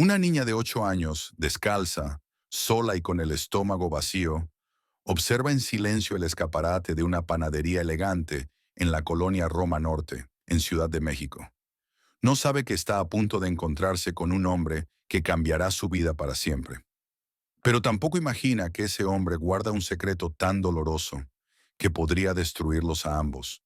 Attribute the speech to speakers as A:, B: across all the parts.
A: Una niña de 8 años, descalza, sola y con el estómago vacío, observa en silencio el escaparate de una panadería elegante en la colonia Roma Norte, en Ciudad de México. No sabe que está a punto de encontrarse con un hombre que cambiará su vida para siempre. Pero tampoco imagina que ese hombre guarda un secreto tan doloroso que podría destruirlos a ambos.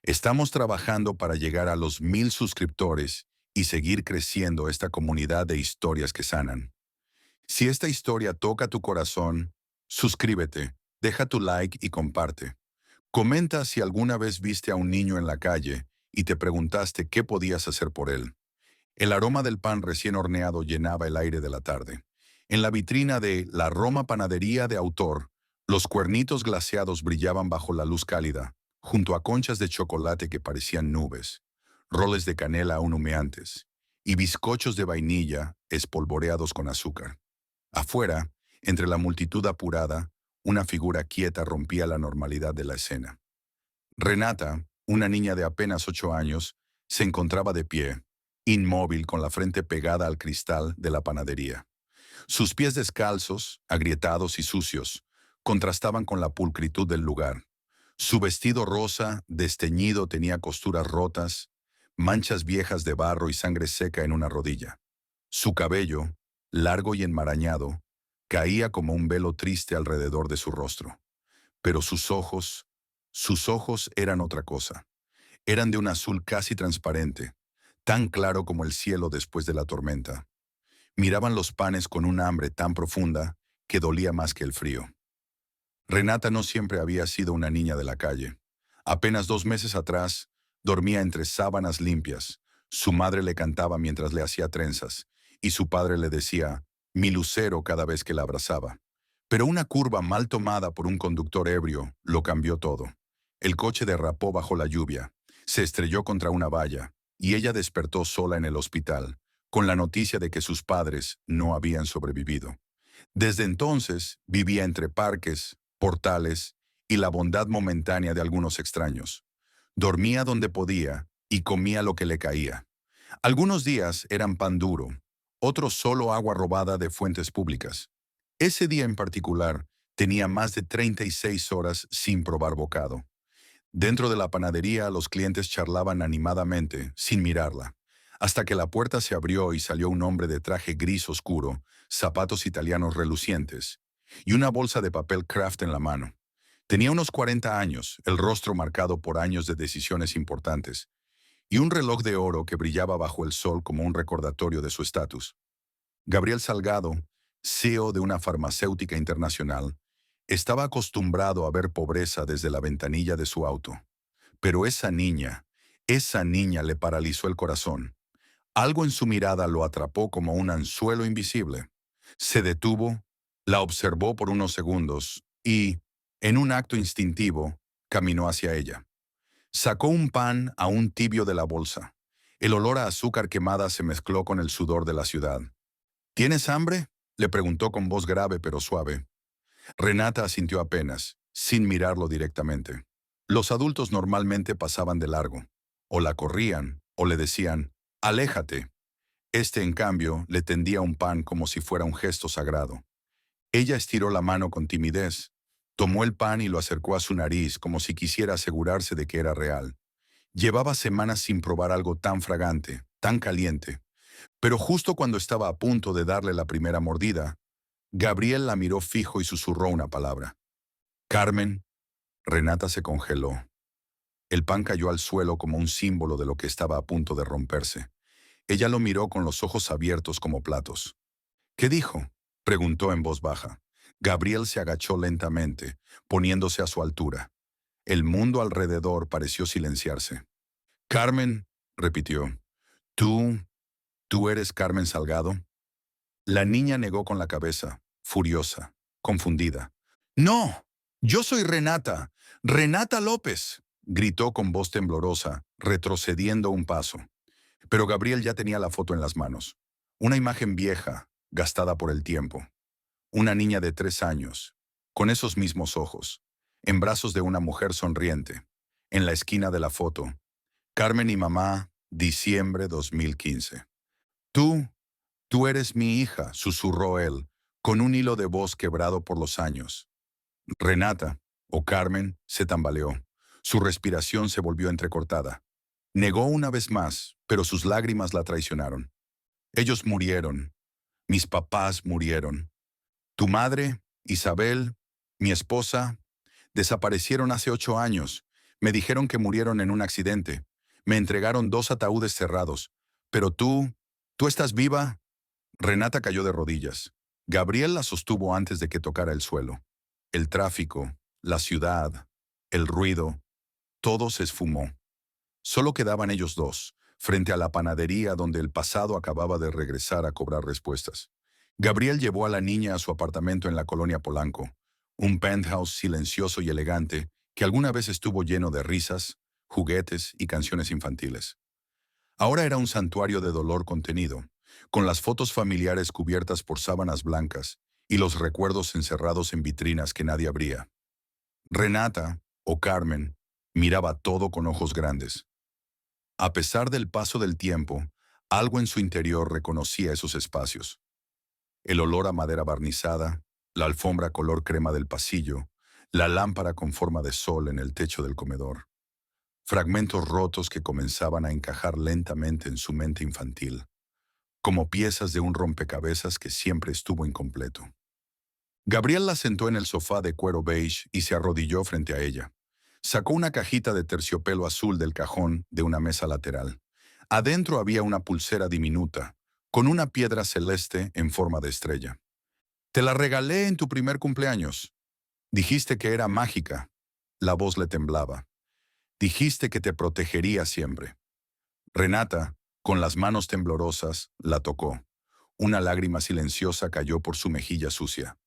A: Estamos trabajando para llegar a los 1000 suscriptores y seguir creciendo esta comunidad de historias que sanan. Si esta historia toca tu corazón, suscríbete, deja tu like y comparte. Comenta si alguna vez viste a un niño en la calle y te preguntaste qué podías hacer por él. El aroma del pan recién horneado llenaba el aire de la tarde. En la vitrina de La Roma Panadería de Autor, los cuernitos glaseados brillaban bajo la luz cálida, junto a conchas de chocolate que parecían nubes, roles de canela aún humeantes y bizcochos de vainilla espolvoreados con azúcar. Afuera, entre la multitud apurada, una figura quieta rompía la normalidad de la escena. Renata, una niña de apenas 8 años, se encontraba de pie, inmóvil con la frente pegada al cristal de la panadería. Sus pies descalzos, agrietados y sucios, contrastaban con la pulcritud del lugar. Su vestido rosa, desteñido, tenía costuras rotas, manchas viejas de barro y sangre seca en una rodilla. Su cabello, largo y enmarañado, caía como un velo triste alrededor de su rostro. Pero sus ojos eran otra cosa. Eran de un azul casi transparente, tan claro como el cielo después de la tormenta. Miraban los panes con una hambre tan profunda que dolía más que el frío. Renata no siempre había sido una niña de la calle. Apenas 2 meses atrás, dormía entre sábanas limpias. Su madre le cantaba mientras le hacía trenzas, y su padre le decía, mi lucero cada vez que la abrazaba. Pero una curva mal tomada por un conductor ebrio lo cambió todo. El coche derrapó bajo la lluvia, se estrelló contra una valla, y ella despertó sola en el hospital, con la noticia de que sus padres no habían sobrevivido. Desde entonces vivía entre parques, portales y la bondad momentánea de algunos extraños. Dormía donde podía y comía lo que le caía. Algunos días eran pan duro, otros solo agua robada de fuentes públicas. Ese día en particular tenía más de 36 horas sin probar bocado. Dentro de la panadería los clientes charlaban animadamente, sin mirarla, hasta que la puerta se abrió y salió un hombre de traje gris oscuro, zapatos italianos relucientes, y una bolsa de papel Kraft en la mano. Tenía unos 40 años, el rostro marcado por años de decisiones importantes, y un reloj de oro que brillaba bajo el sol como un recordatorio de su estatus. Gabriel Salgado, CEO de una farmacéutica internacional, estaba acostumbrado a ver pobreza desde la ventanilla de su auto. Pero esa niña le paralizó el corazón. Algo en su mirada lo atrapó como un anzuelo invisible. Se detuvo, la observó por unos segundos y, en un acto instintivo, caminó hacia ella. Sacó un pan aún tibio de la bolsa. El olor a azúcar quemada se mezcló con el sudor de la ciudad. ¿Tienes hambre?, le preguntó con voz grave pero suave. Renata asintió apenas, sin mirarlo directamente. Los adultos normalmente pasaban de largo, o la corrían, o le decían, «Aléjate». Este, en cambio, le tendía un pan como si fuera un gesto sagrado. Ella estiró la mano con timidez, tomó el pan y lo acercó a su nariz como si quisiera asegurarse de que era real. Llevaba semanas sin probar algo tan fragante, tan caliente. Pero justo cuando estaba a punto de darle la primera mordida, Gabriel la miró fijo y susurró una palabra. «Carmen». Renata se congeló. El pan cayó al suelo como un símbolo de lo que estaba a punto de romperse. Ella lo miró con los ojos abiertos como platos. «¿Qué dijo?», preguntó en voz baja. Gabriel se agachó lentamente, poniéndose a su altura. El mundo alrededor pareció silenciarse. «Carmen», repitió. «¿Tú, tú eres Carmen Salgado?». La niña negó con la cabeza, furiosa, confundida. «No, yo soy Renata, Renata López», gritó con voz temblorosa, retrocediendo un paso. Pero Gabriel ya tenía la foto en las manos. Una imagen vieja, gastada por el tiempo. Una niña de 3 años, con esos mismos ojos, en brazos de una mujer sonriente. En la esquina de la foto, Carmen y mamá, diciembre 2015. «Tú, Tú eres mi hija, susurró él, con un hilo de voz quebrado por los años. Renata, o Carmen, se tambaleó. Su respiración se volvió entrecortada. Negó una vez más, pero sus lágrimas la traicionaron. Ellos murieron. Mis papás murieron. Tu madre, Isabel, mi esposa, desaparecieron hace 8 años. Me dijeron que murieron en un accidente. Me entregaron 2 ataúdes cerrados. Pero tú estás viva. Renata cayó de rodillas. Gabriel la sostuvo antes de que tocara el suelo. El tráfico, la ciudad, el ruido, todo se esfumó. Solo quedaban ellos dos, frente a la panadería donde el pasado acababa de regresar a cobrar respuestas. Gabriel llevó a la niña a su apartamento en la colonia Polanco, un penthouse silencioso y elegante que alguna vez estuvo lleno de risas, juguetes y canciones infantiles. Ahora era un santuario de dolor contenido, con las fotos familiares cubiertas por sábanas blancas y los recuerdos encerrados en vitrinas que nadie abría. Renata, o Carmen, miraba todo con ojos grandes. A pesar del paso del tiempo, algo en su interior reconocía esos espacios. El olor a madera barnizada, la alfombra color crema del pasillo, la lámpara con forma de sol en el techo del comedor. Fragmentos rotos que comenzaban a encajar lentamente en su mente infantil, como piezas de un rompecabezas que siempre estuvo incompleto. Gabriel la sentó en el sofá de cuero beige y se arrodilló frente a ella. Sacó una cajita de terciopelo azul del cajón de una mesa lateral. Adentro había una pulsera diminuta, con una piedra celeste en forma de estrella. Te la regalé en tu primer cumpleaños. Dijiste que era mágica. La voz le temblaba. Dijiste que te protegería siempre. Renata, con las manos temblorosas, la tocó. Una lágrima silenciosa cayó por su mejilla sucia.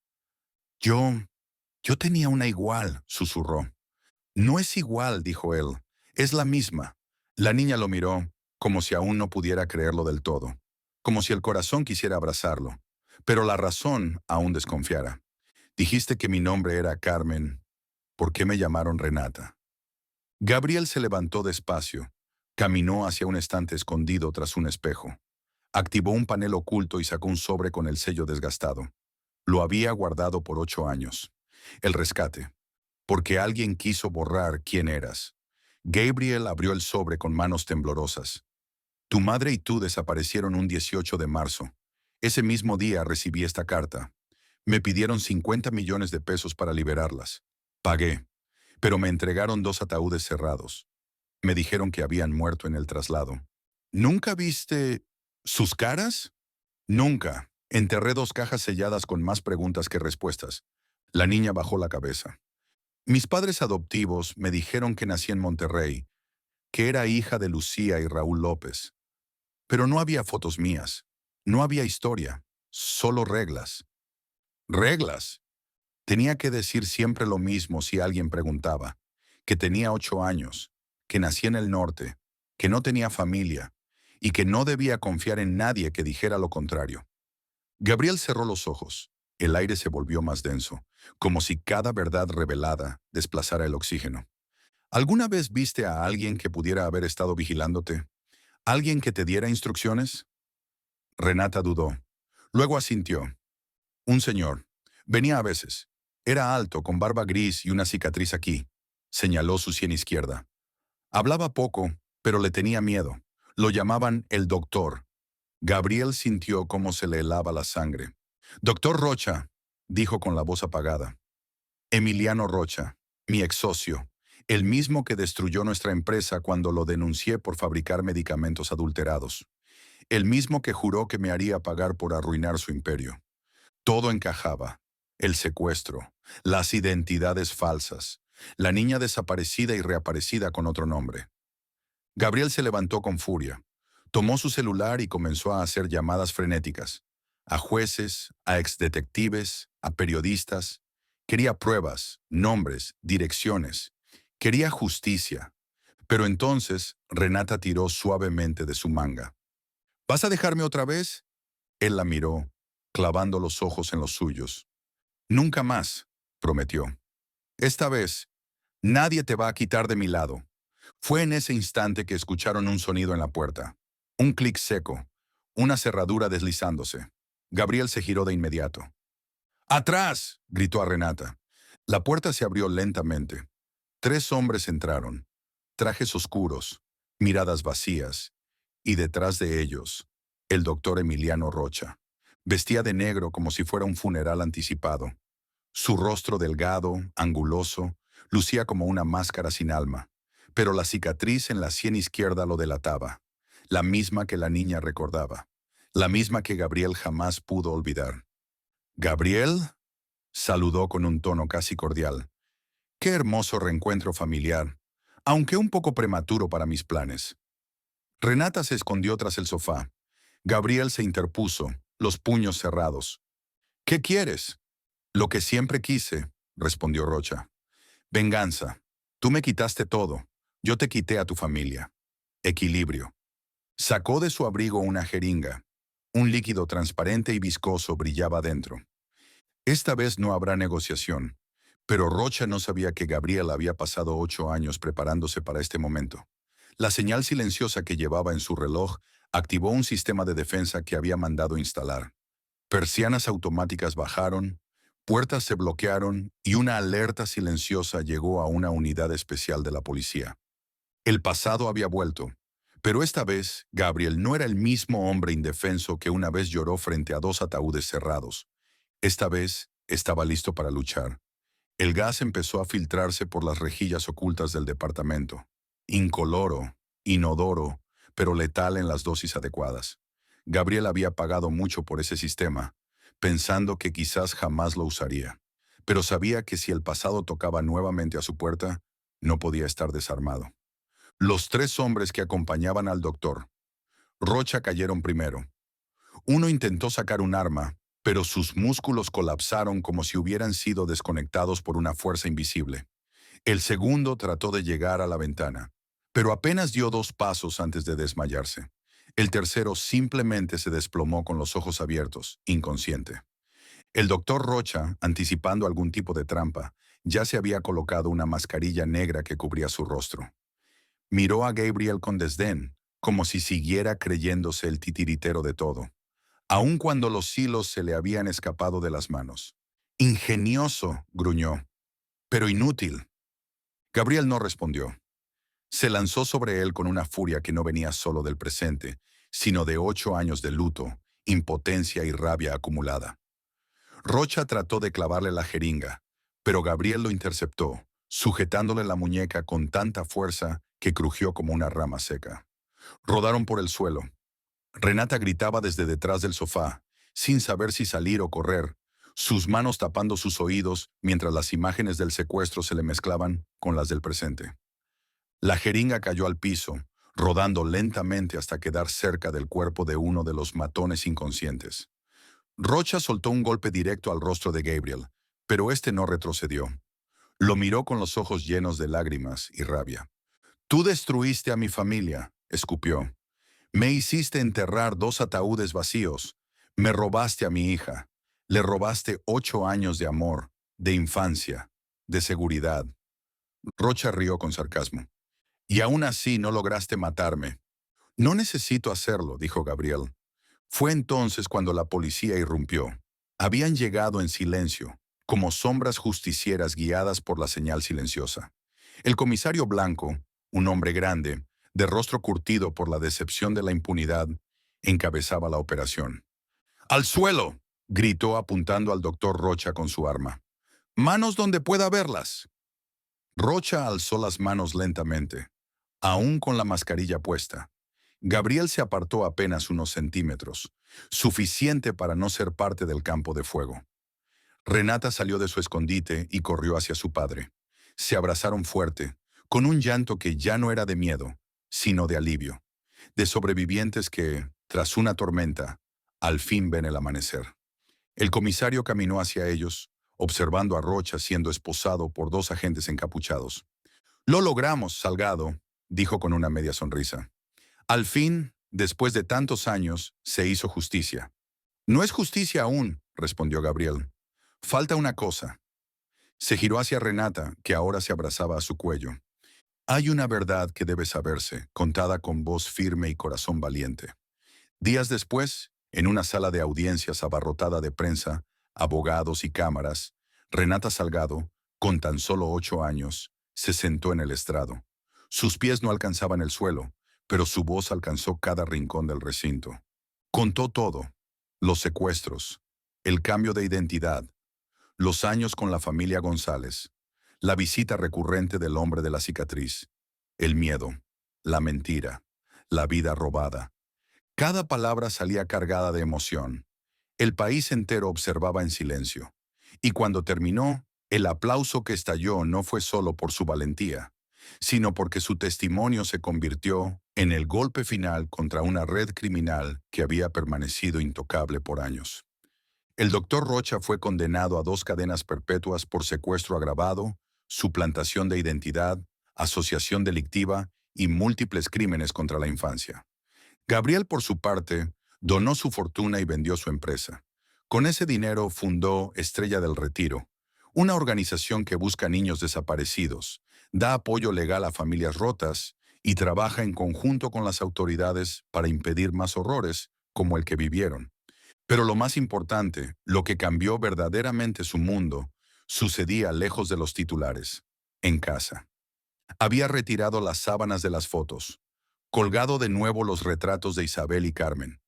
A: Yo, yo tenía una igual, susurró. No es igual, dijo él. Es la misma. La niña lo miró, como si aún no pudiera creerlo del todo, como si el corazón quisiera abrazarlo, pero la razón aún desconfiara. Dijiste que mi nombre era Carmen. ¿Por qué me llamaron Renata? Gabriel se levantó despacio, caminó hacia un estante escondido tras un espejo. Activó un panel oculto y sacó un sobre con el sello desgastado. Lo había guardado por 8 años. El rescate. Porque alguien quiso borrar quién eras. Gabriel abrió el sobre con manos temblorosas. Tu madre y tú desaparecieron un 18 de marzo. Ese mismo día recibí esta carta. Me pidieron 50 millones de pesos para liberarlas. Pagué, pero me entregaron 2 ataúdes cerrados. Me dijeron que habían muerto en el traslado. ¿Nunca viste sus caras? Nunca. Enterré 2 cajas selladas con más preguntas que respuestas. La niña bajó la cabeza. Mis padres adoptivos me dijeron que nací en Monterrey, que era hija de Lucía y Raúl López. Pero no había fotos mías. No había historia. Solo reglas. ¿Reglas? Tenía que decir siempre lo mismo si alguien preguntaba. Que tenía 8 años, que nací en el norte, que no tenía familia y que no debía confiar en nadie que dijera lo contrario. Gabriel cerró los ojos. El aire se volvió más denso, como si cada verdad revelada desplazara el oxígeno. ¿Alguna vez viste a alguien que pudiera haber estado vigilándote? ¿Alguien que te diera instrucciones? Renata dudó. Luego asintió. Un señor. Venía a veces. Era alto, con barba gris y una cicatriz aquí. Señaló su sien izquierda. Hablaba poco, pero le tenía miedo. Lo llamaban el doctor. Gabriel sintió cómo se le helaba la sangre. Doctor Rocha, dijo con la voz apagada. Emiliano Rocha, mi ex socio, el mismo que destruyó nuestra empresa cuando lo denuncié por fabricar medicamentos adulterados. El mismo que juró que me haría pagar por arruinar su imperio. Todo encajaba. El secuestro, las identidades falsas, la niña desaparecida y reaparecida con otro nombre. Gabriel se levantó con furia. Tomó su celular y comenzó a hacer llamadas frenéticas. A jueces, a exdetectives, a periodistas. Quería pruebas, nombres, direcciones. Quería justicia. Pero entonces Renata tiró suavemente de su manga. ¿Vas a dejarme otra vez? Él la miró, clavando los ojos en los suyos. Nunca más, prometió. Esta vez, nadie te va a quitar de mi lado. Fue en ese instante que escucharon un sonido en la puerta. Un clic seco. una cerradura deslizándose. Gabriel se giró de inmediato. ¡Atrás!, gritó a Renata. La puerta se abrió lentamente. 3 hombres entraron, trajes oscuros, miradas vacías, y detrás de ellos, el doctor Emiliano Rocha. Vestía de negro como si fuera un funeral anticipado. Su rostro delgado, anguloso, lucía como una máscara sin alma, pero la cicatriz en la sien izquierda lo delataba, la misma que la niña recordaba, la misma que Gabriel jamás pudo olvidar. «¿Gabriel?», saludó con un tono casi cordial. «Qué hermoso reencuentro familiar, aunque un poco prematuro para mis planes». Renata se escondió tras el sofá. Gabriel se interpuso, los puños cerrados. «¿Qué quieres?». «Lo que siempre quise», respondió Rocha. «Venganza. Tú me quitaste todo. Yo te quité a tu familia. Equilibrio». Sacó de su abrigo una jeringa. Un líquido transparente y viscoso brillaba dentro. Esta vez no habrá negociación. Pero Rocha no sabía que Gabriel había pasado 8 años preparándose para este momento. La señal silenciosa que llevaba en su reloj activó un sistema de defensa que había mandado instalar. Persianas automáticas bajaron, puertas se bloquearon y una alerta silenciosa llegó a una unidad especial de la policía. El pasado había vuelto, pero esta vez Gabriel no era el mismo hombre indefenso que una vez lloró frente a 2 ataúdes cerrados. Esta vez estaba listo para luchar. El gas empezó a filtrarse por las rejillas ocultas del departamento. Incoloro, inodoro, pero letal en las dosis adecuadas. Gabriel había pagado mucho por ese sistema, pensando que quizás jamás lo usaría. Pero sabía que si el pasado tocaba nuevamente a su puerta, no podía estar desarmado. Los 3 hombres que acompañaban al doctor Rocha cayeron primero. Uno intentó sacar un arma, pero sus músculos colapsaron como si hubieran sido desconectados por una fuerza invisible. El segundo trató de llegar a la ventana, pero apenas dio 2 pasos antes de desmayarse. El tercero simplemente se desplomó con los ojos abiertos, inconsciente. El doctor Rocha, anticipando algún tipo de trampa, ya se había colocado una mascarilla negra que cubría su rostro. Miró a Gabriel con desdén, como si siguiera creyéndose el titiritero de todo, aun cuando los hilos se le habían escapado de las manos. «Ingenioso», gruñó, «pero inútil». Gabriel no respondió. Se lanzó sobre él con una furia que no venía solo del presente, sino de 8 años de luto, impotencia y rabia acumulada. Rocha trató de clavarle la jeringa, pero Gabriel lo interceptó, sujetándole la muñeca con tanta fuerza que crujió como una rama seca. Rodaron por el suelo. Renata gritaba desde detrás del sofá, sin saber si salir o correr, sus manos tapando sus oídos mientras las imágenes del secuestro se le mezclaban con las del presente. La jeringa cayó al piso, rodando lentamente hasta quedar cerca del cuerpo de uno de los matones inconscientes. Rocha soltó un golpe directo al rostro de Gabriel, pero este no retrocedió. Lo miró con los ojos llenos de lágrimas y rabia. «Tú destruiste a mi familia», escupió. «Me hiciste enterrar 2 ataúdes vacíos. Me robaste a mi hija. Le robaste 8 años de amor, de infancia, de seguridad». Rocha rió con sarcasmo. «Y aún así no lograste matarme». «No necesito hacerlo», dijo Gabriel. Fue entonces cuando la policía irrumpió. Habían llegado en silencio, como sombras justicieras guiadas por la señal silenciosa. El comisario Blanco, un hombre grande, de rostro curtido por la decepción de la impunidad, encabezaba la operación. «¡Al suelo!», gritó apuntando al doctor Rocha con su arma. «¡Manos donde pueda verlas!». Rocha alzó las manos lentamente, aún con la mascarilla puesta. Gabriel se apartó apenas unos centímetros, suficiente para no ser parte del campo de fuego. Renata salió de su escondite y corrió hacia su padre. Se abrazaron fuerte, con un llanto que ya no era de miedo, sino de alivio, de sobrevivientes que, tras una tormenta, al fin ven el amanecer. El comisario caminó hacia ellos, observando a Rocha siendo esposado por 2 agentes encapuchados. «Lo logramos, Salgado», dijo con una media sonrisa. «Al fin, después de tantos años, se hizo justicia». «No es justicia aún», respondió Gabriel. «Falta una cosa». Se giró hacia Renata, que ahora se abrazaba a su cuello. «Hay una verdad que debe saberse, contada con voz firme y corazón valiente. Días después, en una sala de audiencias abarrotada de prensa, abogados y cámaras, Renata Salgado, con tan solo 8 años, se sentó en el estrado. Sus pies no alcanzaban el suelo, pero su voz alcanzó cada rincón del recinto. Contó todo: los secuestros, el cambio de identidad, los años con la familia González, la visita recurrente del hombre de la cicatriz, el miedo, la mentira, la vida robada. Cada palabra salía cargada de emoción. El país entero observaba en silencio. Y cuando terminó, el aplauso que estalló no fue solo por su valentía, sino porque su testimonio se convirtió en el golpe final contra una red criminal que había permanecido intocable por años. El doctor Rocha fue condenado a 2 cadenas perpetuas por secuestro agravado, suplantación de identidad, asociación delictiva y múltiples crímenes contra la infancia. Gabriel, por su parte, donó su fortuna y vendió su empresa. Con ese dinero fundó Estrella del Retiro, una organización que busca niños desaparecidos, da apoyo legal a familias rotas y trabaja en conjunto con las autoridades para impedir más horrores como el que vivieron. Pero lo más importante, lo que cambió verdaderamente su mundo, sucedía lejos de los titulares, en casa. Había retirado las sábanas de las fotos, colgado de nuevo los retratos de Isabel y Carmen,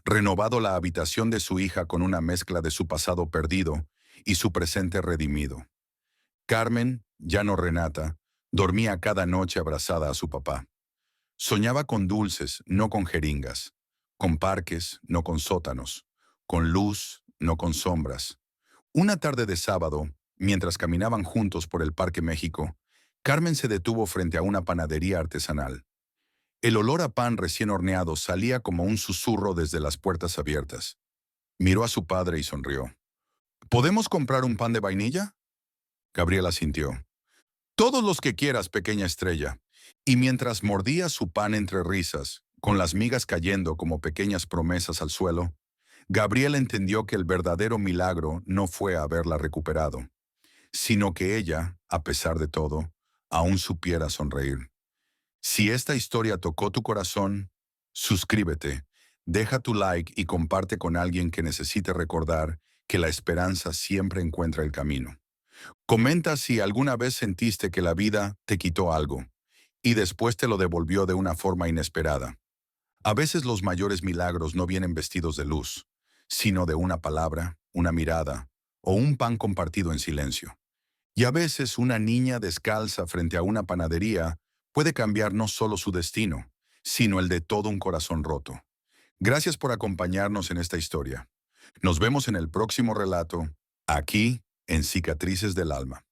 A: renovado la habitación de su hija con una mezcla de su pasado perdido y su presente redimido. Carmen, ya no Renata, dormía cada noche abrazada a su papá. Soñaba con dulces, no con jeringas, con parques, no con sótanos, con luz, no con sombras. Una tarde de sábado, mientras caminaban juntos por el Parque México, Carmen se detuvo frente a una panadería artesanal. El olor a pan recién horneado salía como un susurro desde las puertas abiertas. Miró a su padre y sonrió. ¿Podemos comprar un pan de vainilla? Gabriela asintió. Todos los que quieras, pequeña estrella. Y mientras mordía su pan entre risas, con las migas cayendo como pequeñas promesas al suelo, Gabriela entendió que el verdadero milagro no fue haberla recuperado, sino que ella, a pesar de todo, aún supiera sonreír. Si esta historia tocó tu corazón, suscríbete, deja tu like y comparte con alguien que necesite recordar que la esperanza siempre encuentra el camino. Comenta si alguna vez sentiste que la vida te quitó algo y después te lo devolvió de una forma inesperada. A veces los mayores milagros no vienen vestidos de luz, sino de una palabra, una mirada o un pan compartido en silencio. Y a veces una niña descalza frente a una panadería puede cambiar no solo su destino, sino el de todo un corazón roto. Gracias por acompañarnos en esta historia. Nos vemos en el próximo relato, aquí en Cicatrices del Alma.